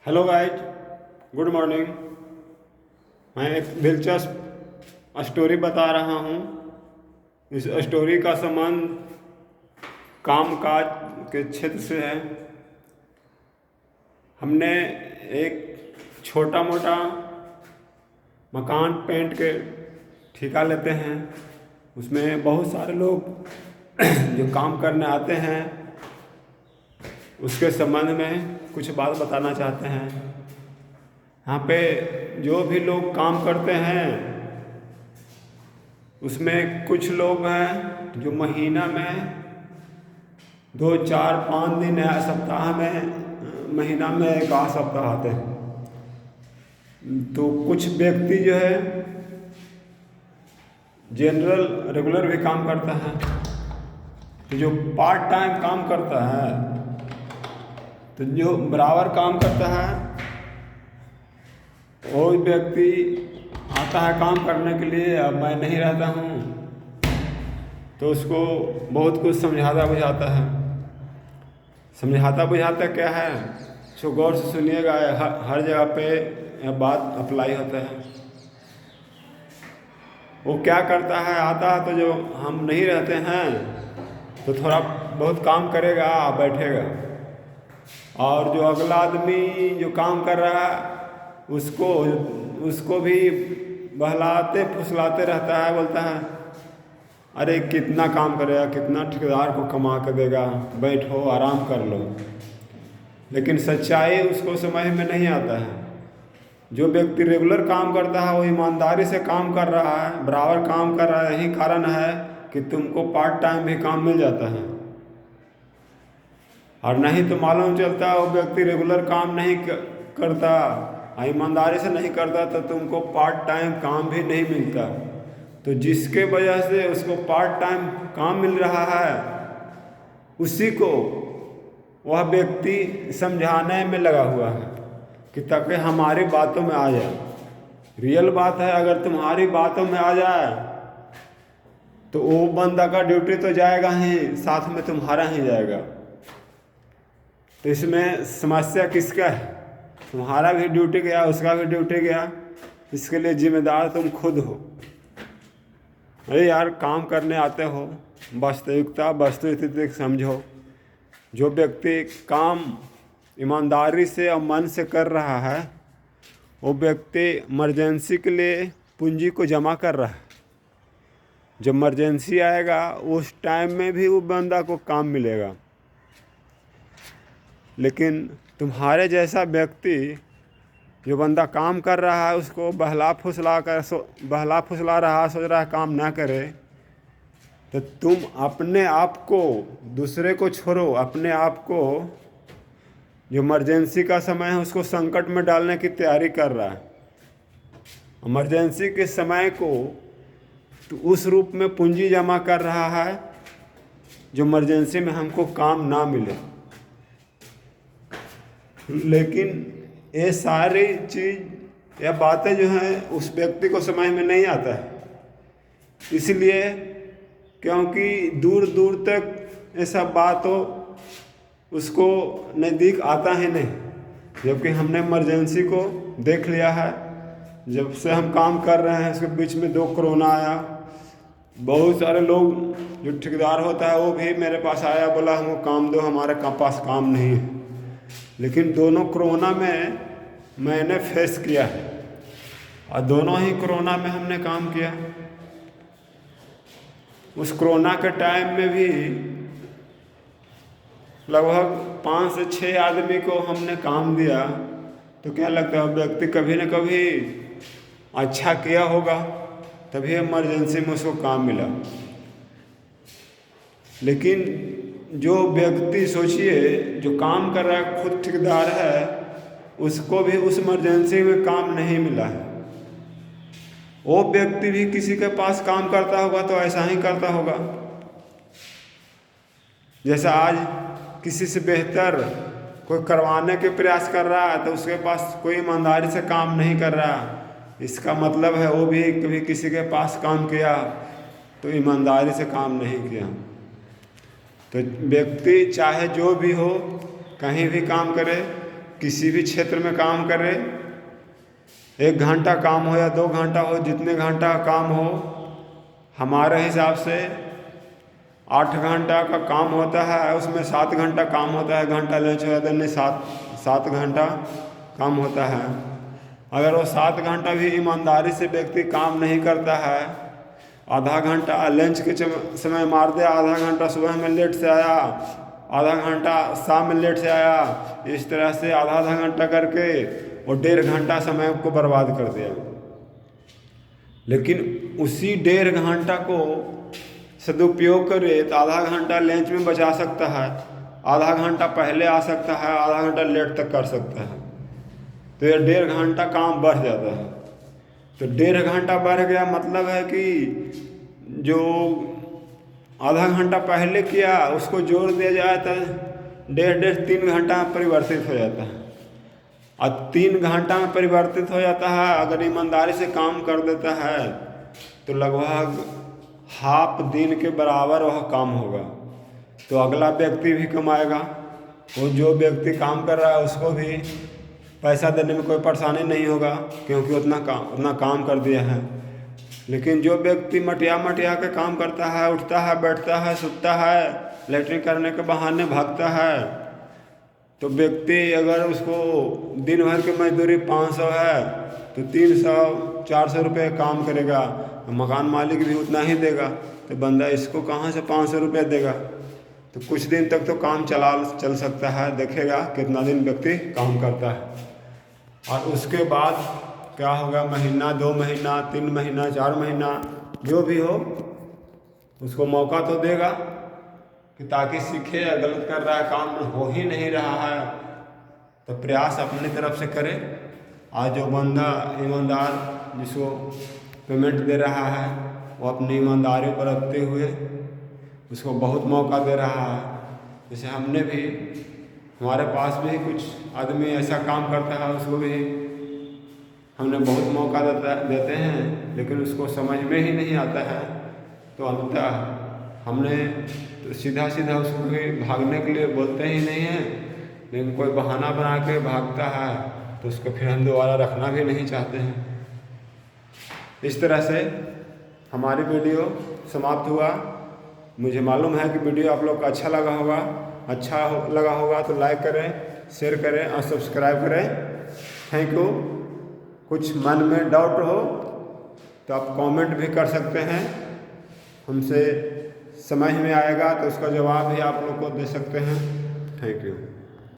Hello guys, good morning. मैं एक दिलचस्प स्टोरी बता रहा हूँ। इस स्टोरी का संबंध कामकाज के क्षेत्र से है। हमने एक छोटा मोटा मकान पेंट के ठेका लेते हैं। उसमें बहुत सारे लोग जो काम करने आते हैं, उसके संबंध में कुछ बात बताना चाहते हैं। यहाँ पे जो भी लोग काम करते हैं, उसमें कुछ लोग हैं जो महीना में 2 4 5 दिन या सप्ताह में, महीना में 1 आध सप्ताह आते हैं। तो कुछ व्यक्ति जो है जनरल रेगुलर भी काम करता है। तो जो पार्ट टाइम काम करता है, तो जो बराबर काम करता है, वो व्यक्ति आता है काम करने के लिए। अब मैं नहीं रहता हूँ, तो उसको बहुत कुछ समझाता बुझाता है। समझाता बुझाता क्या है, सो गौर से सुनिएगा। हर जगह पे यह बात अप्लाई होता है। वो क्या करता है, आता है तो जो हम नहीं रहते हैं तो थोड़ा बहुत काम करेगा, बैठेगा। और जो अगला आदमी जो काम कर रहा है, उसको भी बहलाते फुसलाते रहता है। बोलता है, अरे कितना काम करेगा, कितना ठेकेदार को कमा कर देगा, बैठो आराम कर लो। लेकिन सच्चाई उसको समझ में नहीं आता है। जो व्यक्ति रेगुलर काम करता है, वो ईमानदारी से काम कर रहा है, बराबर काम कर रहा है। यही कारण है कि तुमको पार्ट टाइम भी काम मिल जाता है। और नहीं तो मालूम चलता वो व्यक्ति रेगुलर काम नहीं करता, ईमानदारी से नहीं करता, तो तुमको पार्ट टाइम काम भी नहीं मिलता। तो जिसके वजह से उसको पार्ट टाइम काम मिल रहा है, उसी को वह व्यक्ति समझाने में लगा हुआ है कि ताकि हमारी बातों में आ जाए। रियल बात है, अगर तुम्हारी बातों में आ जाए तो वो बंदा का ड्यूटी तो जाएगा ही, साथ में तुम्हारा ही जाएगा। तो इसमें समस्या किसका है? तुम्हारा भी ड्यूटी गया, उसका भी ड्यूटी गया। इसके लिए जिम्मेदार तुम खुद हो। अरे यार, काम करने आते हो, वस्तुस्थिति समझो। जो व्यक्ति काम ईमानदारी से और मन से कर रहा है, वो व्यक्ति इमरजेंसी के लिए पूंजी को जमा कर रहा है। जब इमरजेंसी आएगा, उस टाइम में भी वो बंदा को काम मिलेगा। लेकिन तुम्हारे जैसा व्यक्ति, जो बंदा काम कर रहा है, उसको बहला फुसला रहा, सोच रहा है काम ना करे, तो तुम अपने आप को, दूसरे को छोड़ो, अपने आप को जो इमरजेंसी का समय है उसको संकट में डालने की तैयारी कर रहा है। इमरजेंसी के समय को तो उस रूप में पूंजी जमा कर रहा है जो इमरजेंसी में हमको काम ना मिले। लेकिन ये सारी चीज़ या बातें जो हैं उस व्यक्ति को समझ में नहीं आता है। इसलिए क्योंकि दूर दूर तक ये सब बात हो, उसको नज़दीक आता ही नहीं। जबकि हमने इमरजेंसी को देख लिया है। जब से हम काम कर रहे हैं, उसके बीच में 2 कोरोना आया। बहुत सारे लोग, जो ठेकेदार होता है, वो भी मेरे पास आया, बोला हमको काम दो, हमारे पास काम नहीं है। लेकिन दोनों कोरोना में मैंने फेस किया है, और दोनों ही कोरोना में हमने काम किया। उस कोरोना के टाइम में भी लगभग 5 से 6 आदमी को हमने काम दिया। तो क्या लगता है, व्यक्ति कभी न कभी अच्छा किया होगा, तभी इमरजेंसी में उसको काम मिला। लेकिन जो व्यक्ति, सोचिए, जो काम कर रहा है, खुद ठेकेदार है, उसको भी उस इमरजेंसी में काम नहीं मिला है। वो व्यक्ति भी किसी के पास काम करता होगा तो ऐसा ही करता होगा। जैसा आज किसी से बेहतर कोई करवाने के प्रयास कर रहा है, तो उसके पास कोई ईमानदारी से काम नहीं कर रहा, इसका मतलब है वो भी कभी किसी के पास काम किया तो ईमानदारी से काम नहीं किया। तो व्यक्ति चाहे जो भी हो, कहीं भी काम करे, किसी भी क्षेत्र में काम करे, 1 घंटा काम हो या 2 घंटा हो, जितने घंटा काम हो, हमारे हिसाब से 8 घंटा का काम होता है, उसमें 7 घंटा काम होता है, घंटा लंच हो जाता है, नहीं 7 घंटा काम होता है। अगर वो 7 घंटा भी ईमानदारी से व्यक्ति काम नहीं करता है, आधा घंटा लंच के समय मार दे, आधा घंटा सुबह में लेट से आया, आधा घंटा शाम में लेट से आया, इस तरह से आधा आधा घंटा करके वो 1.5 घंटा समय को बर्बाद कर दिया। लेकिन उसी 1.5 घंटा को सदुपयोग करे तो आधा घंटा लंच में बचा सकता है, आधा घंटा पहले आ सकता है, आधा घंटा लेट तक कर सकता है, तो ये 1.5 घंटा काम बढ़ जाता है। तो 1.5 घंटा बढ़ गया, मतलब है कि जो आधा घंटा पहले किया उसको जोड़ दिया जाए तो 1.5-3 घंटा में परिवर्तित हो जाता है। और 3 घंटा में परिवर्तित हो जाता है, अगर ईमानदारी से काम कर देता है तो लगभग हाफ दिन के बराबर वह काम होगा। तो अगला व्यक्ति भी कमाएगा, वो जो व्यक्ति काम कर रहा है उसको भी पैसा देने में कोई परेशानी नहीं होगा, क्योंकि उतना काम कर दिया है। लेकिन जो व्यक्ति मटिया के काम करता है, उठता है, बैठता है, सुतता है, लेटरिन करने के बहाने भागता है, तो व्यक्ति अगर उसको दिन भर की मजदूरी 500 है तो 300-400 रुपये काम करेगा, मकान मालिक भी उतना ही देगा, तो बंदा इसको कहाँ से 500 रुपये देगा। तो कुछ दिन तक तो काम चल सकता है, देखेगा कितना दिन व्यक्ति काम करता है। और उसके बाद क्या होगा, महीना, 2 महीना, 3 महीना, 4 महीना, जो भी हो उसको मौका तो देगा कि ताकि सीखे, या गलत कर रहा है, काम हो ही नहीं रहा है तो प्रयास अपनी तरफ से करे। आज जो बंदा ईमानदार जिसको पेमेंट दे रहा है वो अपनी ईमानदारी पर रखते हुए उसको बहुत मौका दे रहा है। जैसे हमने भी, हमारे पास भी कुछ आदमी ऐसा काम करता है, उसको भी हमने बहुत मौका देते हैं, लेकिन उसको समझ में ही नहीं आता है। तो अंततः हमने तो सीधा उसको भी भागने के लिए बोलते ही नहीं हैं, लेकिन कोई बहाना बना के भागता है तो उसको फिर हम दोबारा रखना भी नहीं चाहते हैं। इस तरह से हमारी वीडियो समाप्त हुआ। मुझे मालूम है कि वीडियो आप लोग को अच्छा लगा होगा, तो लाइक करें, शेयर करें और सब्सक्राइब करें। Thank you. कुछ मन में डाउट हो तो आप कमेंट भी कर सकते हैं, हमसे समझ में आएगा तो उसका जवाब भी आप लोग को दे सकते हैं। Thank you.